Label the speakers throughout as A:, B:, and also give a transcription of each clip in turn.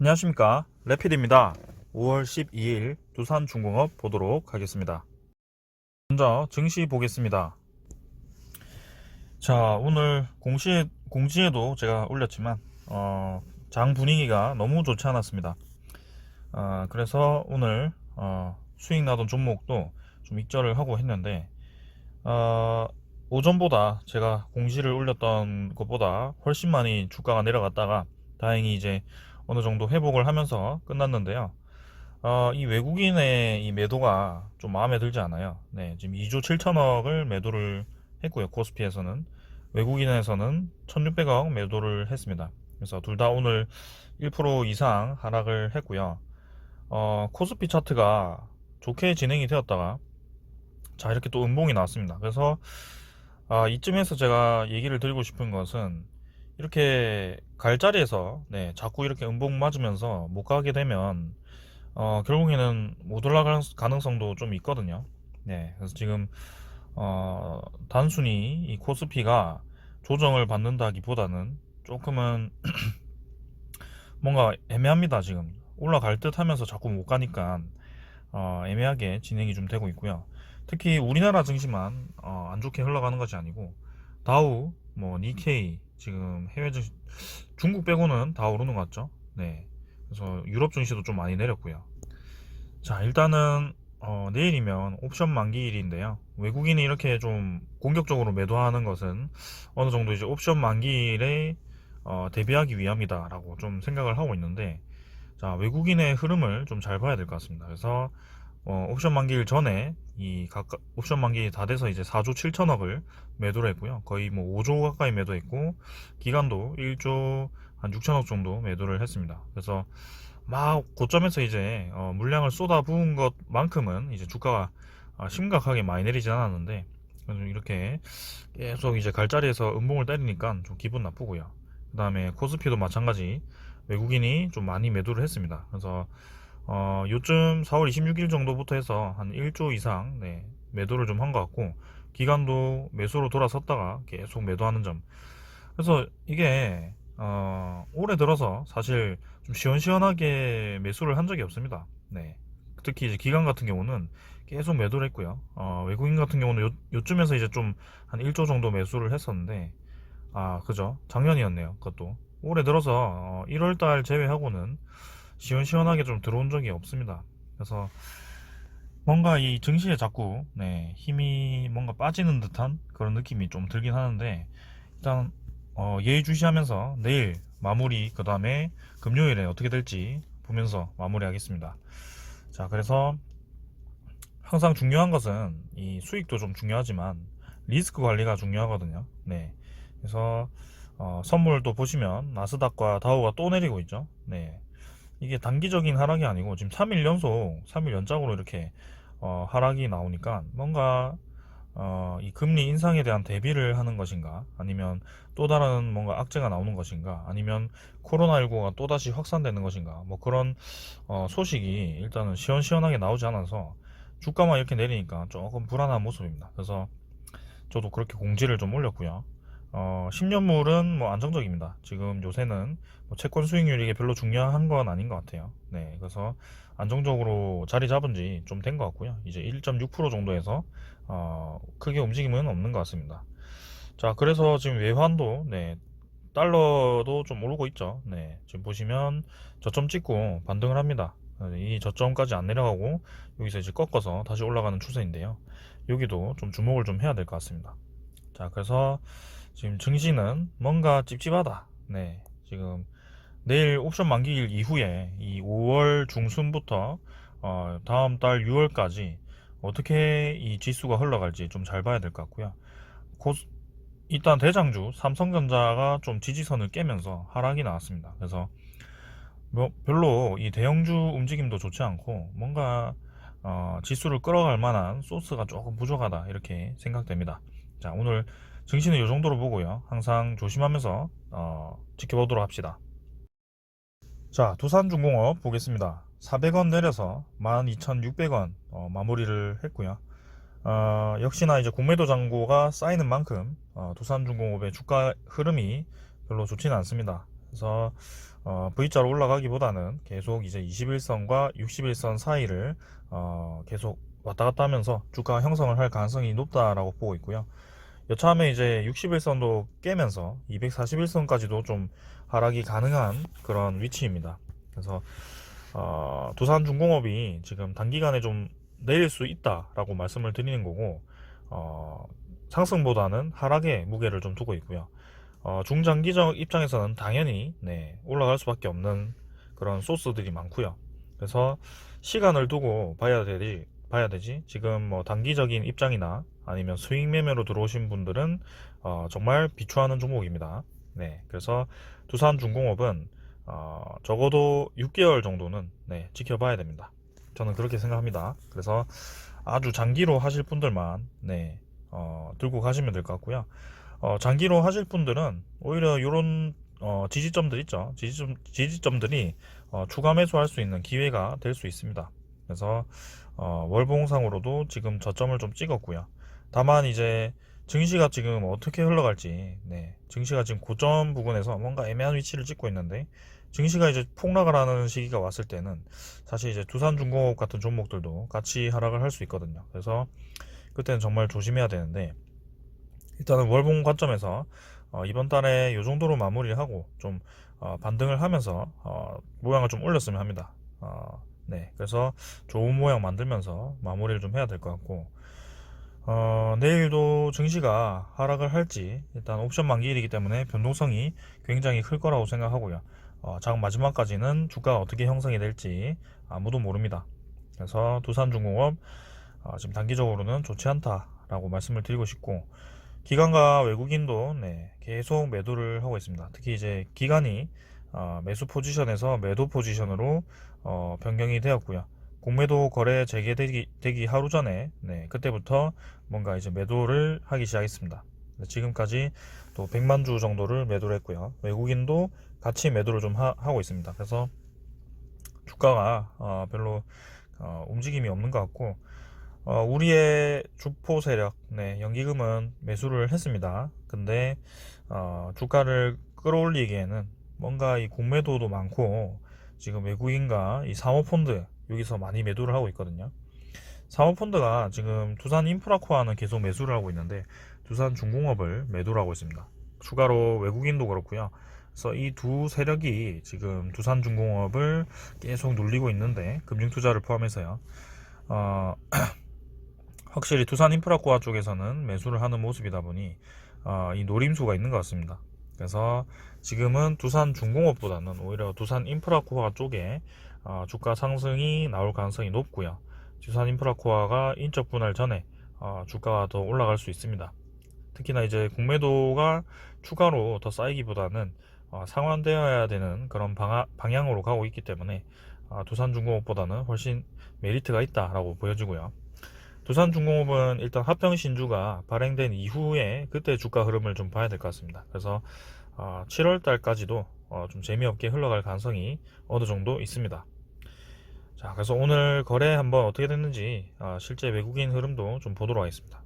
A: 안녕하십니까, 레피드입니다. 5월 12일 두산중공업 보도록 하겠습니다. 먼저 증시 보겠습니다. 자, 오늘 공시에도 제가 올렸지만 장 분위기가 너무 좋지 않았습니다. 그래서 오늘 수익 나던 종목도 좀 익절을 하고 했는데 오전보다 제가 공시를 올렸던 것보다 훨씬 많이 주가가 내려갔다가 다행히 이제 어느 정도 회복을 하면서 끝났는데요. 이 외국인의 이 매도가 좀 마음에 들지 않아요. 네, 지금 2조 7천억을 매도를 했고요. 코스피에서는, 외국인에서는 1,600억 매도를 했습니다. 그래서 둘 다 오늘 1% 이상 하락을 했고요. 코스피 차트가 좋게 진행이 되었다가 자, 이렇게 또 음봉이 나왔습니다. 그래서 이쯤에서 제가 얘기를 드리고 싶은 것은, 이렇게 갈 자리에서 네, 자꾸 이렇게 음봉 맞으면서 못 가게 되면 결국에는 못 올라갈 가능성도 좀 있거든요. 네, 그래서 지금 단순히 이 코스피가 조정을 받는다기보다는 조금은 뭔가 애매합니다. 지금 올라갈 듯 하면서 자꾸 못 가니까 애매하게 진행이 좀 되고 있고요. 특히 우리나라 증시만 안 좋게 흘러가는 것이 아니고 다우, 뭐 니케이, 지금 해외 증시, 중국 빼고는 다 오르는 것 같죠. 네, 그래서 유럽 증시도 좀 많이 내렸고요. 자, 일단은 내일이면 옵션 만기일인데요. 외국인이 이렇게 좀 공격적으로 매도하는 것은 어느 정도 이제 옵션 만기일에 대비하기 위함이다라고 좀 생각을 하고 있는데, 자, 외국인의 흐름을 좀 잘 봐야 될 것 같습니다. 그래서 옵션 만기일 전에 옵션 만기일이 다 돼서 이제 4조 7천억을 매도를 했고요. 거의 뭐 5조 가까이 매도했고, 기간도 1조 한 6천억 정도 매도를 했습니다. 그래서 막 고점에서 이제 물량을 쏟아 부은 것만큼은 이제 주가가 심각하게 많이 내리진 않았는데, 이렇게 계속 이제 갈 자리에서 음봉을 때리니까 좀 기분 나쁘고요. 그 다음에 코스피도 마찬가지 외국인이 좀 많이 매도를 했습니다. 그래서 요즘 4월 26일 정도부터 해서 한 1조 이상 네, 매도를 좀 한 것 같고, 기간도 매수로 돌아섰다가 계속 매도하는 점. 그래서 이게 올해 들어서 사실 좀 시원시원하게 매수를 한 적이 없습니다. 네. 특히 이제 기관 같은 경우는 계속 매도를 했고요. 외국인 같은 경우는 요쯤에서 이제 좀 한 1조 정도 매수를 했었는데, 그죠? 작년이었네요. 그것도. 올해 들어서 1월달 제외하고는 시원시원하게 좀 들어온 적이 없습니다. 그래서 뭔가 이 증시에 자꾸 네, 힘이 뭔가 빠지는 듯한 그런 느낌이 좀 들긴 하는데, 일단 예의주시하면서 내일 마무리, 그 다음에 금요일에 어떻게 될지 보면서 마무리하겠습니다. 자, 그래서 항상 중요한 것은 이 수익도 좀 중요하지만 리스크 관리가 중요하거든요. 네, 그래서 선물도 보시면 나스닥과 다우가 또 내리고 있죠. 네, 이게 단기적인 하락이 아니고 지금 3일 연속, 3일 연짝으로 이렇게 하락이 나오니까 뭔가 이 금리 인상에 대한 대비를 하는 것인가, 아니면 또 다른 뭔가 악재가 나오는 것인가, 아니면 코로나19가 또다시 확산되는 것인가, 뭐 그런 소식이 일단은 시원시원하게 나오지 않아서 주가만 이렇게 내리니까 조금 불안한 모습입니다. 그래서 저도 그렇게 공지를 좀 올렸고요. 10년물은 뭐 안정적입니다. 지금 요새는 뭐 채권 수익률이 이게 별로 중요한 건 아닌 것 같아요. 네, 그래서 안정적으로 자리 잡은 지 좀 된 것 같고요. 이제 1.6% 정도에서 크게 움직임은 없는 것 같습니다. 자, 그래서 지금 외환도 네, 달러도 좀 오르고 있죠. 네, 지금 보시면 저점 찍고 반등을 합니다. 이 저점까지 안 내려가고 여기서 이제 꺾어서 다시 올라가는 추세인데요. 여기도 좀 주목을 좀 해야 될 것 같습니다. 자, 그래서 지금 증시는 뭔가 찝찝하다. 네, 지금 내일 옵션 만기일 이후에 이 5월 중순부터 다음 달 6월까지 어떻게 이 지수가 흘러갈지 좀 잘 봐야 될 것 같고요. 일단 대장주 삼성전자가 좀 지지선을 깨면서 하락이 나왔습니다. 그래서 뭐 별로 이 대형주 움직임도 좋지 않고, 뭔가 지수를 끌어갈 만한 소스가 조금 부족하다 이렇게 생각됩니다. 자, 오늘 증시는 이 정도로 보고요. 항상 조심하면서 지켜보도록 합시다. 자, 두산중공업 보겠습니다. 400원 내려서 12,600원 마무리를 했고요. 역시나 이제 공매도 잔고가 쌓이는 만큼 두산중공업의 주가 흐름이 별로 좋지는 않습니다. 그래서 V자로 올라가기보다는 계속 이제 21선과 61선 사이를 계속 왔다 갔다 하면서 주가 형성을 할 가능성이 높다라고 보고 있고요. 여차하면 이제 61선도 깨면서 241선까지도 좀 하락이 가능한 그런 위치입니다. 그래서 두산중공업이 지금 단기간에 좀 내릴 수 있다라고 말씀을 드리는 거고, 상승보다는 하락에 무게를 좀 두고 있고요. 중장기적 입장에서는 당연히 올라갈 수밖에 없는 그런 소스들이 많고요. 그래서 시간을 두고 봐야 되지. 지금 뭐 단기적인 입장이나 아니면 수익 매매로 들어오신 분들은 정말 비추하는 종목입니다. 그래서 두산중공업은 적어도 6개월 정도는 지켜봐야 됩니다. 저는 그렇게 생각합니다. 그래서 아주 장기로 하실 분들만 들고 가시면 될 것 같고요. 장기로 하실 분들은 오히려 이런 지지점들 있죠. 지지점들이 추가 매수할 수 있는 기회가 될 수 있습니다. 그래서 월봉상으로도 지금 저점을 좀 찍었고요. 다만 이제 증시가 지금 어떻게 흘러갈지, 증시가 지금 고점 부근에서 뭔가 애매한 위치를 찍고 있는데, 증시가 이제 폭락을 하는 시기가 왔을 때는 사실 이제 두산중공업 같은 종목들도 같이 하락을 할 수 있거든요. 그래서 그때는 정말 조심해야 되는데, 일단은 월봉 관점에서 이번 달에 이 정도로 마무리를 하고 좀 반등을 하면서 모양을 좀 올렸으면 합니다. 그래서 좋은 모양 만들면서 마무리를 좀 해야 될 것 같고, 내일도 증시가 하락을 할지 일단 옵션 만기일이기 때문에 변동성이 굉장히 클 거라고 생각하고요. 장 마지막까지는 주가가 어떻게 형성이 될지 아무도 모릅니다. 그래서 두산중공업 지금 단기적으로는 좋지 않다라고 말씀을 드리고 싶고, 기관과 외국인도 계속 매도를 하고 있습니다. 특히 이제 기관이 매수 포지션에서 매도 포지션으로 변경이 되었고요. 공매도 거래 재개되기 하루 전에 그때부터 뭔가 이제 매도를 하기 시작했습니다. 지금까지 또 100만 주 정도를 매도를 했고요. 외국인도 같이 매도를 좀 하고 있습니다. 그래서 주가가 별로 움직임이 없는 것 같고, 우리의 주포 세력, 연기금은 매수를 했습니다. 근데 주가를 끌어올리기에는 뭔가 이 공매도도 많고, 지금 외국인과 이 사모펀드 여기서 많이 매도를 하고 있거든요. 사모펀드가 지금 두산인프라코아는 계속 매수를 하고 있는데, 두산중공업을 매도를 하고 있습니다. 추가로 외국인도 그렇고요. 그래서 이 두 세력이 지금 두산중공업을 계속 눌리고 있는데, 금융투자를 포함해서요. 확실히 두산인프라코아 쪽에서는 매수를 하는 모습이다 보니 이 노림수가 있는 것 같습니다. 그래서 지금은 두산중공업보다는 오히려 두산인프라코아 쪽에 주가 상승이 나올 가능성이 높고요. 두산인프라코아가 인적 분할 전에 주가가 더 올라갈 수 있습니다. 특히나 이제 공매도가 추가로 더 쌓이기보다는 상환되어야 되는 그런 방향으로 가고 있기 때문에 두산중공업보다는 훨씬 메리트가 있다라고 보여지고요. 두산중공업은 일단 합병신주가 발행된 이후에 그때 주가 흐름을 좀 봐야 될 것 같습니다. 그래서 7월 달까지도 좀 재미없게 흘러갈 가능성이 어느 정도 있습니다. 자, 그래서 오늘 거래 한번 어떻게 됐는지 실제 외국인 흐름도 좀 보도록 하겠습니다.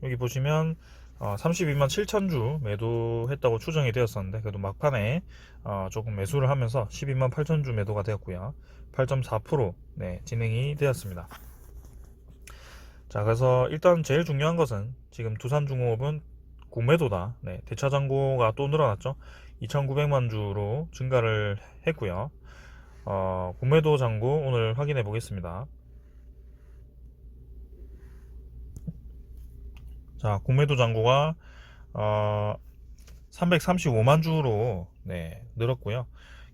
A: 여기 보시면 32만 7천 주 매도했다고 추정이 되었었는데, 그래도 막판에 조금 매수를 하면서 12만 8천 주 매도가 되었고요. 8.4% 진행이 되었습니다. 자, 그래서 일단 제일 중요한 것은 지금 두산중공업은 공매도다. 대차잔고가 또 늘어났죠. 2,900만 주로 증가를 했고요. 공매도 잔고 오늘 확인해 보겠습니다. 자, 공매도 잔고가 335만 주로 늘었고요.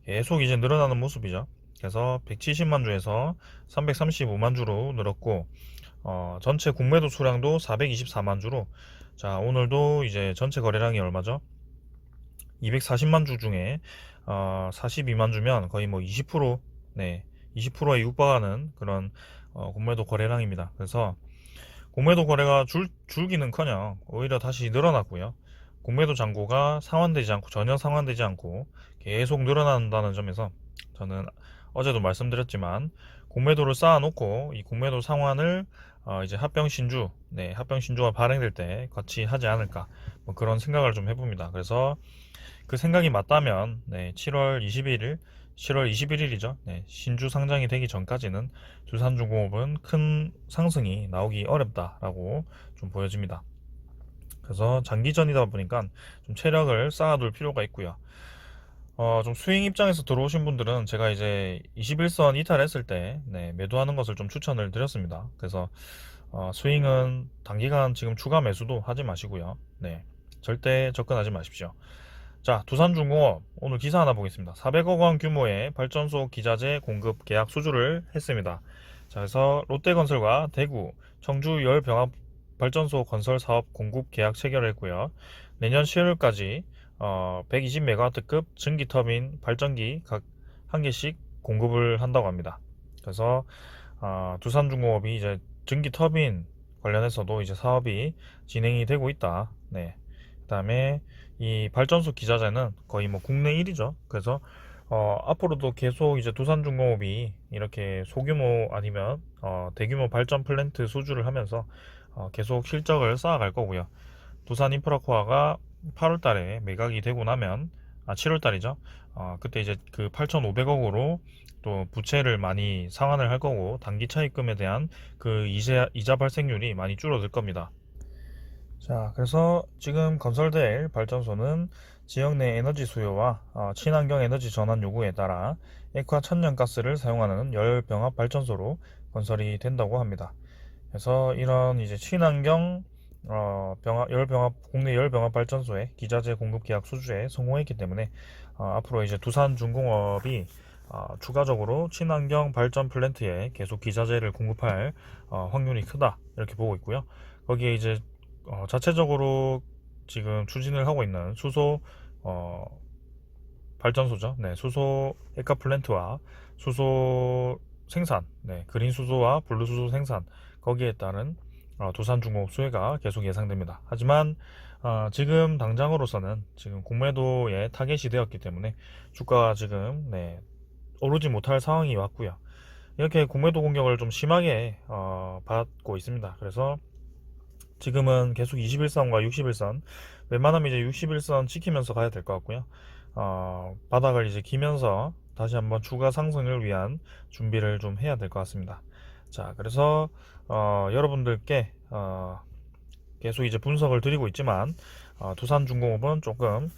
A: 계속 이제 늘어나는 모습이죠. 그래서 170만 주에서 335만 주로 늘었고, 전체 공매도 수량도 424만 주로, 자, 오늘도 이제 전체 거래량이 얼마죠? 240만 주 중에 42만 주면 거의 뭐 20%, 20%에 육박하는 그런 공매도 거래량입니다. 그래서 공매도 거래가 줄기는커녕 오히려 다시 늘어났고요. 공매도 잔고가 전혀 상환되지 않고 계속 늘어난다는 점에서 저는 어제도 말씀드렸지만 공매도를 쌓아놓고 이 공매도 상환을 이제 합병 신주, 네, 합병 신주가 발행될 때 같이 하지 않을까 뭐 그런 생각을 좀 해봅니다. 그래서 그 생각이 맞다면 네, 7월 21일이죠. 네, 신주 상장이 되기 전까지는 두산중공업은 큰 상승이 나오기 어렵다라고 좀 보여집니다. 그래서 장기전이다 보니까 좀 체력을 쌓아둘 필요가 있고요. 좀 스윙 입장에서 들어오신 분들은 제가 이제 21선 이탈했을 때 네, 매도하는 것을 좀 추천을 드렸습니다. 그래서 스윙은 단기간 지금 추가 매수도 하지 마시고요. 네, 절대 접근하지 마십시오. 자, 두산중공업 오늘 기사 하나 보겠습니다. 400억 원 규모의 발전소 기자재 공급 계약 수주를 했습니다. 자, 그래서 롯데건설과 대구, 청주 열병합 발전소 건설 사업 공급 계약 체결했고요. 내년 10월까지 120메가와트급 전기 터빈 발전기 각 한 개씩 공급을 한다고 합니다. 그래서 두산중공업이 이제 전기 터빈 관련해서도 이제 사업이 진행이 되고 있다. 네. 그다음에 이 발전소 기자재는 거의 뭐 국내 1위죠. 그래서 앞으로도 계속 이제 두산중공업이 이렇게 소규모 아니면 대규모 발전 플랜트 수주를 하면서 계속 실적을 쌓아갈 거고요. 두산인프라코아가 8월 달에 매각이 되고 나면 7월 달이죠. 그때 이제 그 8,500억으로 또 부채를 많이 상환을 할 거고 단기 차입금에 대한 그 이자 발생률이 많이 줄어들 겁니다. 자, 그래서 지금 건설될 발전소는 지역 내 에너지 수요와 친환경 에너지 전환 요구에 따라 액화 천연가스를 사용하는 열병합 발전소로 건설이 된다고 합니다. 그래서 이런 이제 친환경 국내 열병합 발전소의 기자재 공급 계약 수주에 성공했기 때문에 앞으로 이제 두산중공업이 추가적으로 친환경 발전 플랜트에 계속 기자재를 공급할 확률이 크다 이렇게 보고 있고요. 거기에 이제 자체적으로 지금 추진을 하고 있는 수소 발전소죠. 네, 수소 액화 플랜트와 수소 생산, 네, 그린 수소와 블루 수소 생산 거기에 따른 두산중공업 수혜가 계속 예상됩니다. 하지만 지금 당장으로서는 지금 공매도에 타겟이 되었기 때문에 주가가 지금 네, 오르지 못할 상황이 왔고요. 이렇게 공매도 공격을 좀 심하게 받고 있습니다. 그래서 지금은 계속 21선과 61선 웬만하면 이제 61선 지키면서 가야 될 것 같고요. 바닥을 이제 기면서 다시 한번 추가 상승을 위한 준비를 좀 해야 될 것 같습니다. 자, 그래서 여러분들께 계속 이제 분석을 드리고 있지만 두산중공업은 조금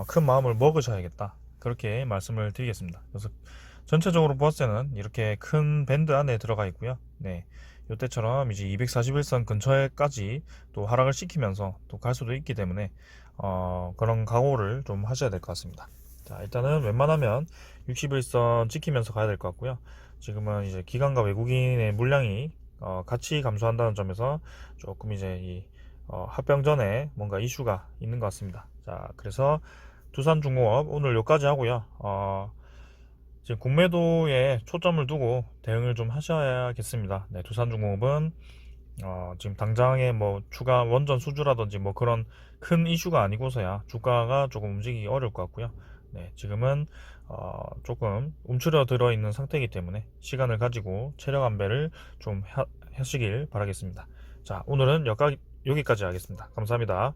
A: 큰 마음을 먹으셔야겠다. 그렇게 말씀을 드리겠습니다. 그래서 전체적으로 보았을 때는 이렇게 큰 밴드 안에 들어가 있고요. 네. 이때처럼 이제 241선 근처에까지 또 하락을 시키면서 또 갈 수도 있기 때문에 그런 각오를 좀 하셔야 될 것 같습니다. 자, 일단은 웬만하면 61선 지키면서 가야 될 것 같고요. 지금은 이제 기관과 외국인의 물량이 같이 감소한다는 점에서 조금 이제 이 합병 전에 뭔가 이슈가 있는 것 같습니다. 자, 그래서 두산중공업 오늘 여기까지 하고요. 지금 공매도에 초점을 두고 대응을 좀 하셔야겠습니다. 네, 두산중공업은 지금 당장에 뭐 추가 원전 수주라든지 뭐 그런 큰 이슈가 아니고서야 주가가 조금 움직이기 어려울 것 같고요. 네, 지금은 조금 움츠려 들어 있는 상태이기 때문에 시간을 가지고 체력 안배를 좀 하시길 바라겠습니다. 자, 오늘은 여기까지 하겠습니다. 감사합니다.